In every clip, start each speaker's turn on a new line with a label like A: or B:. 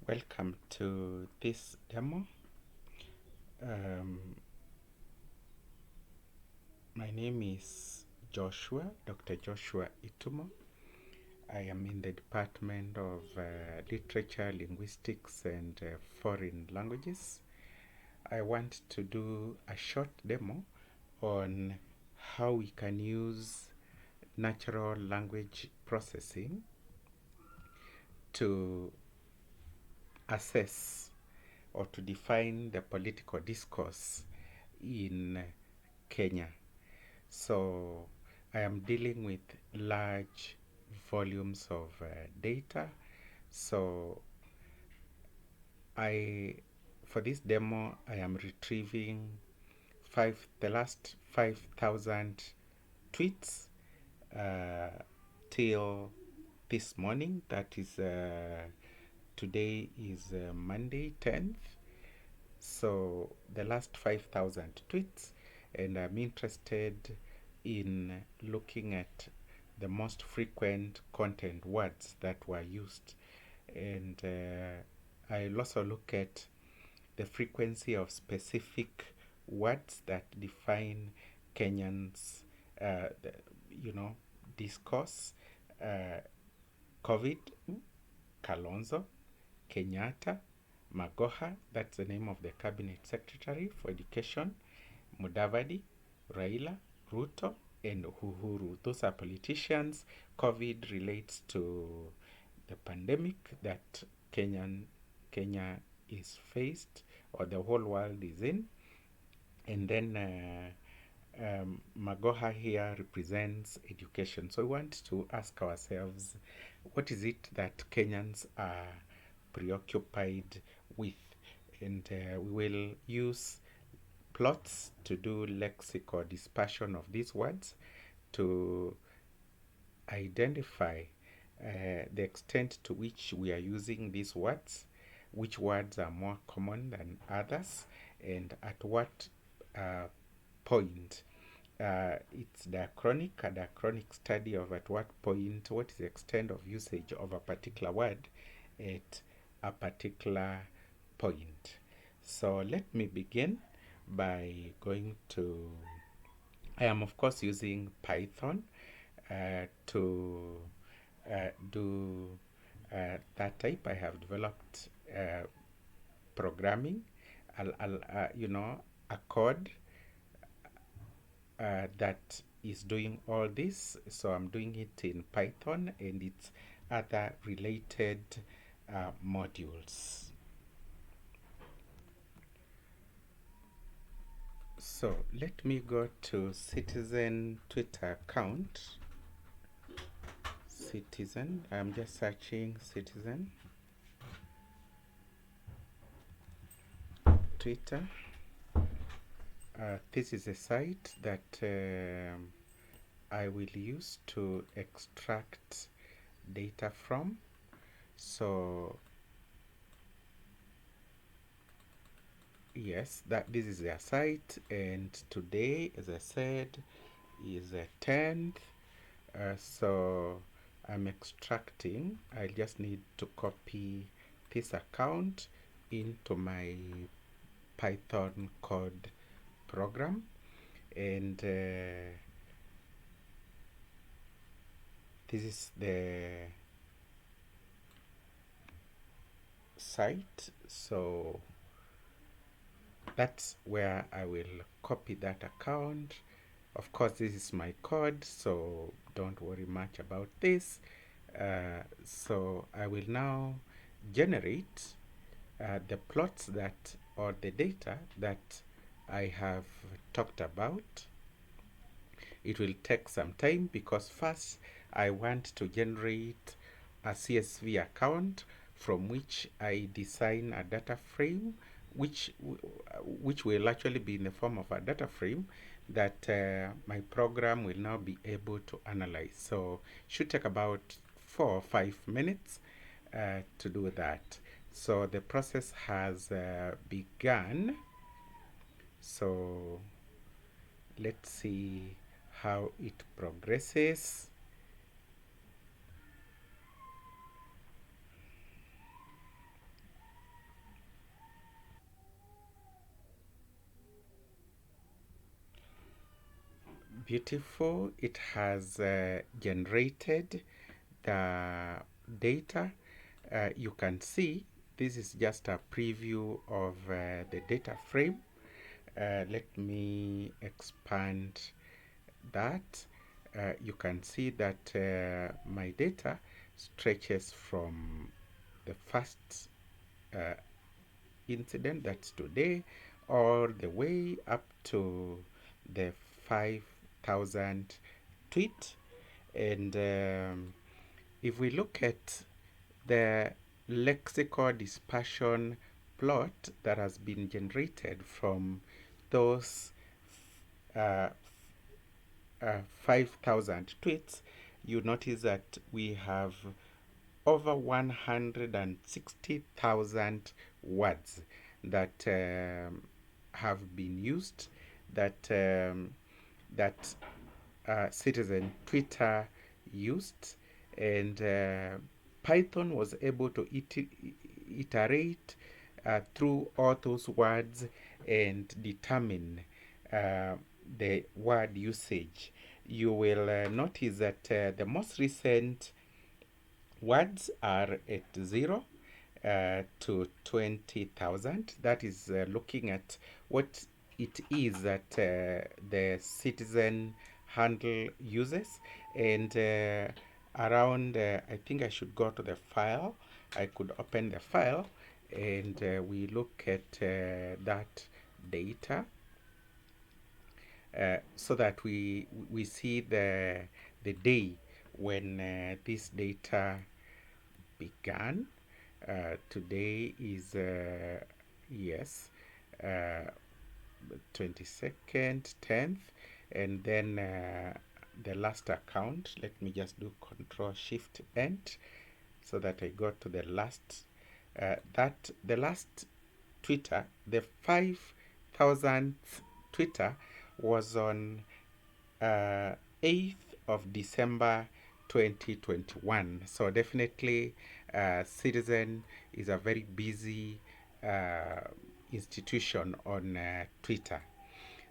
A: Welcome to this demo. Um, my name is Dr. Joshua Itumo. I am in the Department of Literature, Linguistics, and Foreign Languages. I want to do a short demo on how we can use natural language processing to assess or to define the political discourse in Kenya. So I am dealing with large volumes of data. So I, for this demo, I am retrieving the last 5,000 tweets till this morning. That is today is Monday 10th. So the last 5,000 tweets, and I'm interested in looking at the most frequent content words that were used. And I'll also look at the frequency of specific words that define Kenyans, the, discourse. COVID, Kalonzo, Kenyatta, Magoha, that's the name of the Cabinet Secretary for Education, Mudavadi, Raila, Ruto, and Uhuru. Those are politicians. COVID relates to the pandemic that Kenya is faced, or the whole world is in. And then Magoha here represents education. So we want to ask ourselves, what is it that Kenyans are preoccupied with? And we will use plots to do lexical dispersion of these words to identify the extent to which we are using these words, which words are more common than others, and at what point. It's a diachronic study of at what point, what is the extent of usage of a particular word at a particular point. So let me begin by going to, I am of course using Python to do that type. I have developed programming, a code that is doing all this. So I'm doing it in Python and its other related modules. So let me go to Citizen Twitter account. Citizen, I'm just searching Citizen Twitter. This is a site that I will use to extract data from. So yes, this is their site, and today, as I said, is the 10th. So I'm extracting. I just need to copy this account into my Python code program, and this is the site. So that's where I will copy that account. Of course, this is my code, so don't worry much about this. So I will now generate the plots that, or the data that I have talked about. It will take some time because first I want to generate a CSV account from which I design a data frame, which will actually be in the form of a data frame that my program will now be able to analyze. So should take about 4 or 5 minutes to do that. So the process has begun. So let's see how it progresses. Beautiful. It has generated the data. You can see this is just a preview of the data frame. Let me expand that. You can see that my data stretches from the first uh, incident, that's today, all the way up to the 5,000 tweet. And if we look at the lexical dispersion plot that has been generated from those uh, 5,000 tweets, you notice that we have over 160,000 words that have been used, that that citizen Twitter used, and Python was able to iterate through all those words and determine the word usage. You will notice that the most recent words are at 0 to 20,000. That is looking at what it is that the citizen handle uses. And around, I think I should go to the file. I could open the file and we look at that data so that we see the day when this data began. Today is yes, uh, 22nd, 10th, and then the last account. Let me just do Control Shift End so that I go to the last. That the last Twitter, the 5,000th Twitter was on 8th of December 2021. So definitely Citizen is a very busy institution on Twitter.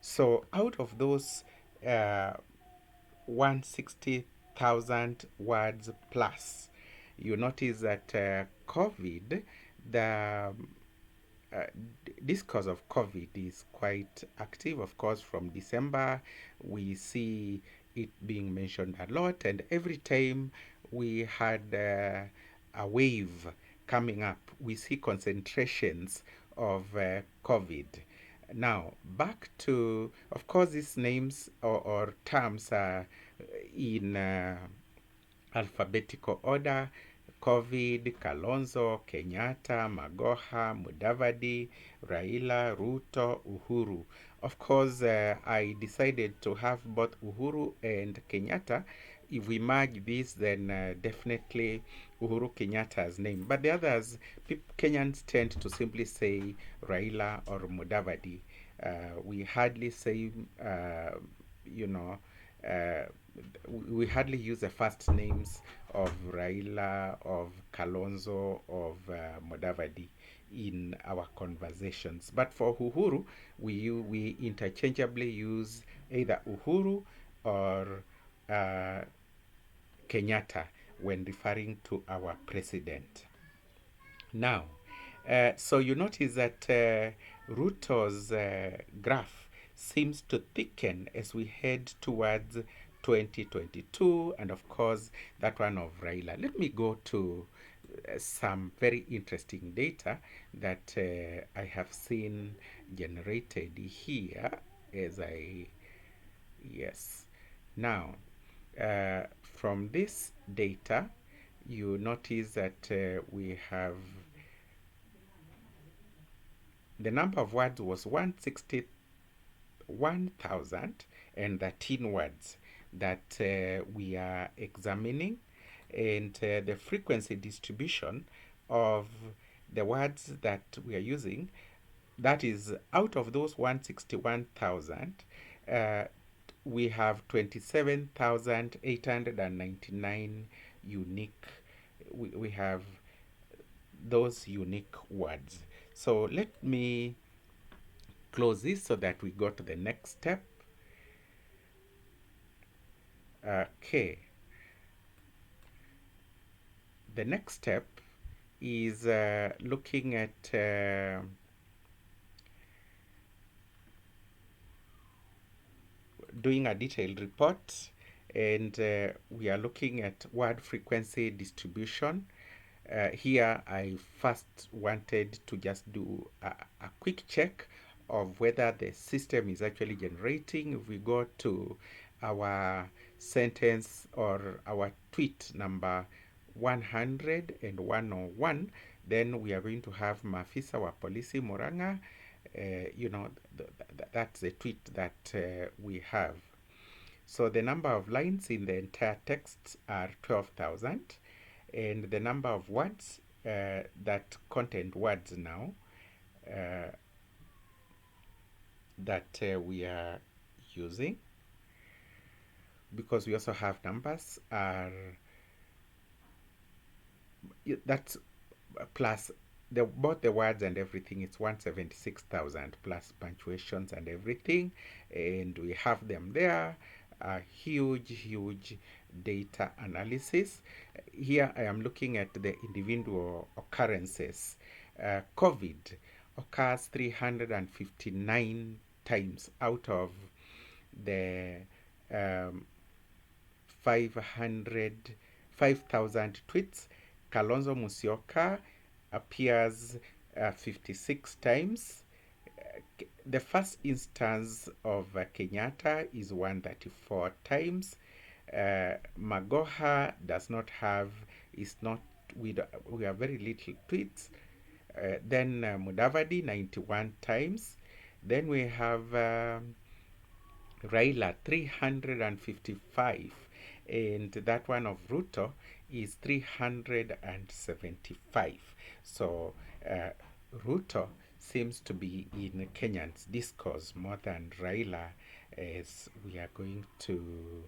A: So out of those 160,000 words plus, you notice that COVID, the uh, discourse of COVID is quite active. Of course, from December, we see it being mentioned a lot, and every time we had a wave coming up, we see concentrations of COVID. Now, back to, of course, these names or terms are in alphabetical order: COVID, Kalonzo, Kenyatta, Magoha, Mudavadi, Raila, Ruto, Uhuru. Of course, I decided to have both Uhuru and Kenyatta. If we merge this, then definitely Uhuru Kenyatta's name. But the others, Kenyans tend to simply say Raila or Mudavadi. We hardly say, you know, uh, we hardly use the first names of Raila, of Kalonzo, of Mudavadi in our conversations. But for Uhuru, we interchangeably use either Uhuru or uh, Kenyatta when referring to our president. Now, so you notice that Ruto's graph seems to thicken as we head towards 2022, and of course, that one of Raila. Let me go to some very interesting data that I have seen generated here as I, yes. Now, from this data, you notice that we have the number of words was 161,013 words that we are examining, and the frequency distribution of the words that we are using, that is out of those 161,000, we have 27,899 unique, we have those unique words. So let me close this so that we go to the next step. Okay. The next step is looking at doing a detailed report, and we are looking at word frequency distribution. Here, I first wanted to just do a quick check of whether the system is actually generating. If we go to our sentence or our tweet number 100 and 101, then we are going to have Mafisa wa Polisi Muranga. You know, that's the tweet that we have. So the number of lines in the entire text are 12,000, and the number of words that content words now that we are using, because we also have numbers, are that's plus both the words and everything. It's 176,000 plus punctuations and everything, and we have them there. A huge data analysis. Here I am looking at the individual occurrences. COVID occurs 359 times out of the um, 500 5,000 tweets. Kalonzo Musyoka appears 56 times. The first instance of Kenyatta is 134 times. Magoha does not have, is not, we have very little tweets. Then Mudavadi 91 times. Then we have Raila 355, and that one of Ruto is 375. So Ruto seems to be in Kenyan's discourse more than Raila, as we are going to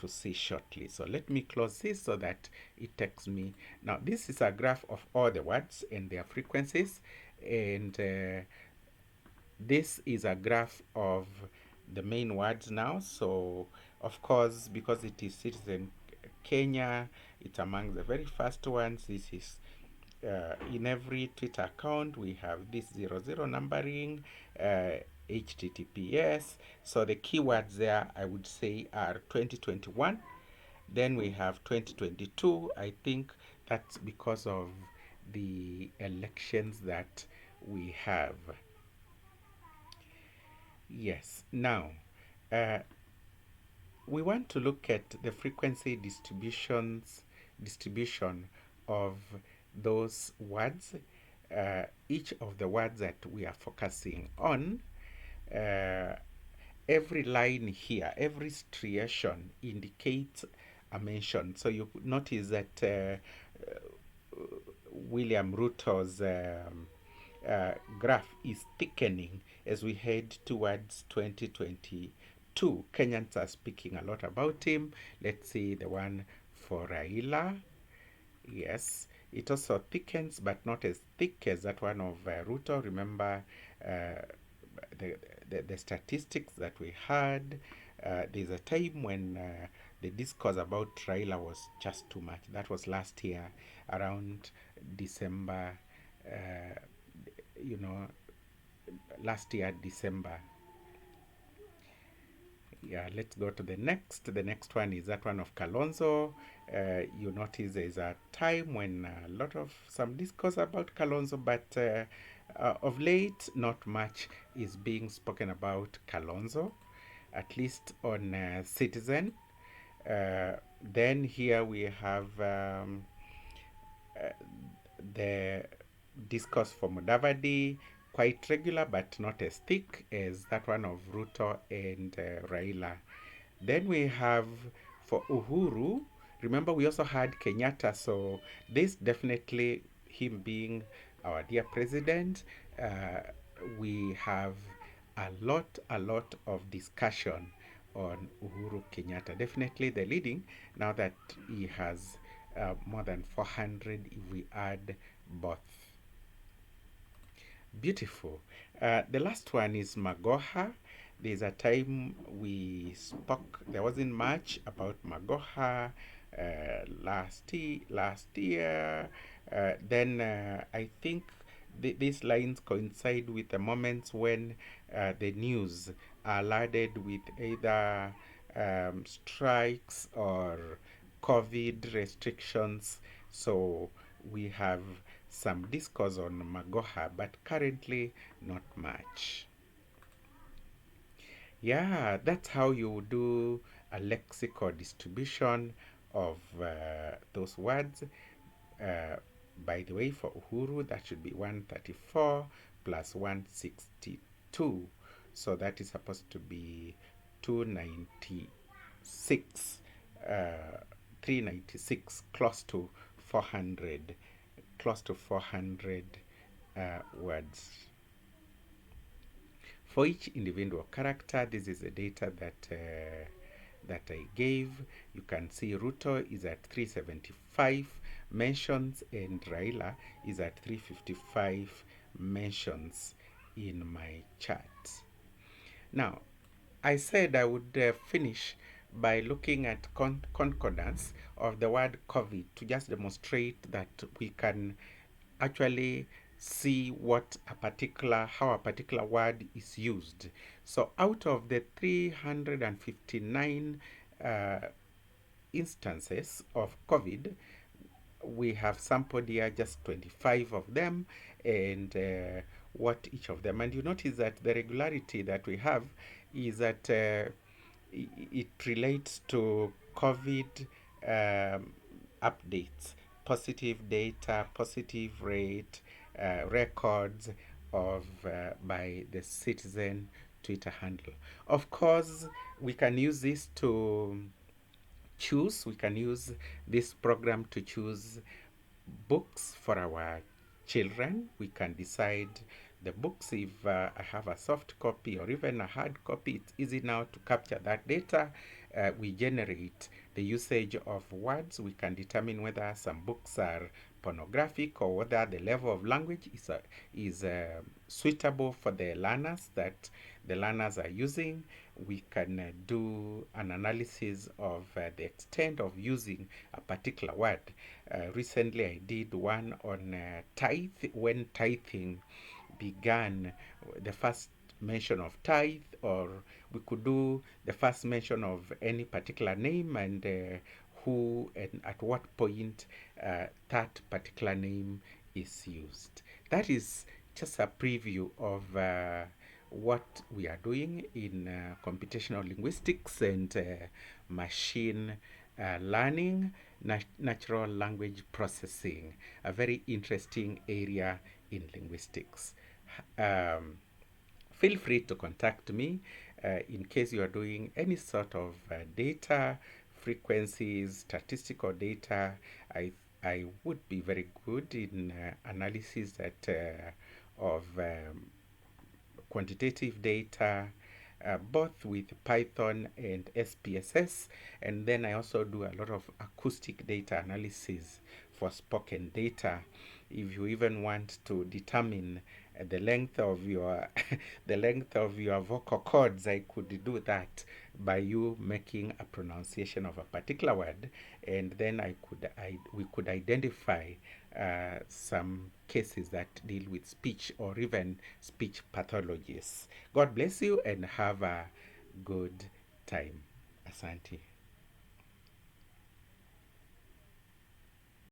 A: see shortly. So let me close this so that it takes me. Now, this is a graph of all the words and their frequencies, and this is a graph of the main words now. So, of course, because it is Citizen Kenya, it's among the very first ones. This is in every Twitter account, we have this 00 numbering, HTTPS. So the keywords there, I would say, are 2021. Then we have 2022. I think that's because of the elections that we have. Yes. Now, uh, we want to look at the frequency distribution of those words. Each of the words that we are focusing on, uh, every line here, every striation indicates a mention. So you notice that William Ruto's graph is thickening as we head towards 2022. Kenyans are speaking a lot about him. Let's see the one for Raila. Yes, it also thickens, but not as thick as that one of Ruto. Remember the statistics that we had. There's a time when the discourse about Raila was just too much. That was last year, around December. You know, last year December. Yeah, let's go to the next. The next one is that one of Kalonzo. You notice there's a time when a lot of some discourse about Kalonzo, but of late, not much is being spoken about Kalonzo, at least on Citizen. Then here we have the discourse for Mudavadi, quite regular but not as thick as that one of Ruto and Raila. Then we have for Uhuru, remember we also had Kenyatta, so this definitely him being our dear president, we have a lot of discussion on Uhuru Kenyatta. Definitely the leading now that he has more than 400 if we add both. Beautiful. The last one is Magoha. There's a time we spoke, there wasn't much about Magoha last year. Then I think these lines coincide with the moments when the news are laden with either strikes or COVID restrictions. So we have some discourse on Magoha, but currently not much. Yeah, that's how you do a lexical distribution of those words. Uh, by the way, for Uhuru, that should be 134 plus 162. So that is supposed to be 296, uh, 396, close to 400 words. For each individual character, this is the data that I gave. You can see Ruto is at 375 mentions and Raila is at 355 mentions in my chart. Now, I said I would finish by looking at concordance of the word COVID to just demonstrate that we can actually see how a particular word is used. So out of the 359 uh, instances of COVID, we have sampled here just 25 of them and what each of them. And you notice that the regularity that we have is that it relates to COVID updates, positive data, positive rate, records of by the citizen Twitter handle. Of course, we can use this to we can use this program to choose books for our children. We can decide the books if I have a soft copy or even a hard copy. It's easy now to capture that data. We generate the usage of words. We can determine whether some books are pornographic or whether the level of language is suitable for the learners that the learners are using. We can do an analysis of the extent of using a particular word. Recently, I did one on tithe, when tithing began, the first mention of tithe, or we could do the first mention of any particular name and who and at what point that particular name is used. That is just a preview of what we are doing in computational linguistics and machine learning, natural language processing, a very interesting area in linguistics. Um, Feel free to contact me in case you are doing any sort of data, frequencies, statistical data. I would be very good in analysis of quantitative data, both with Python and SPSS. And then I also do a lot of acoustic data analysis for spoken data. If you even want to determine the length of your the length of your vocal cords, I could do that by you making a pronunciation of a particular word, and then we could identify some cases that deal with speech or even speech pathologies. God bless you and have a good time. Asante.